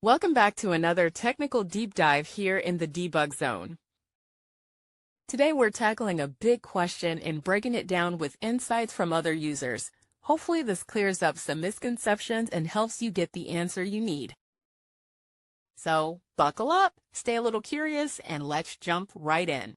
Welcome back to another technical deep dive here in the debug zone. Today we're tackling a big question and breaking it down with insights from other users. Hopefully this clears up some misconceptions and helps you get the answer you need. So buckle up, stay a little curious, and let's jump right in.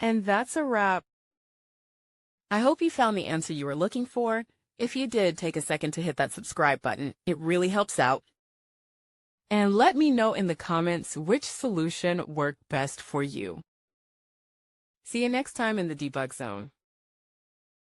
And that's a wrap. I hope you found the answer you were looking for. If you did, take a second to hit that subscribe button. It really helps out. And let me know in the comments which solution worked best for you. See you next time in the debug zone.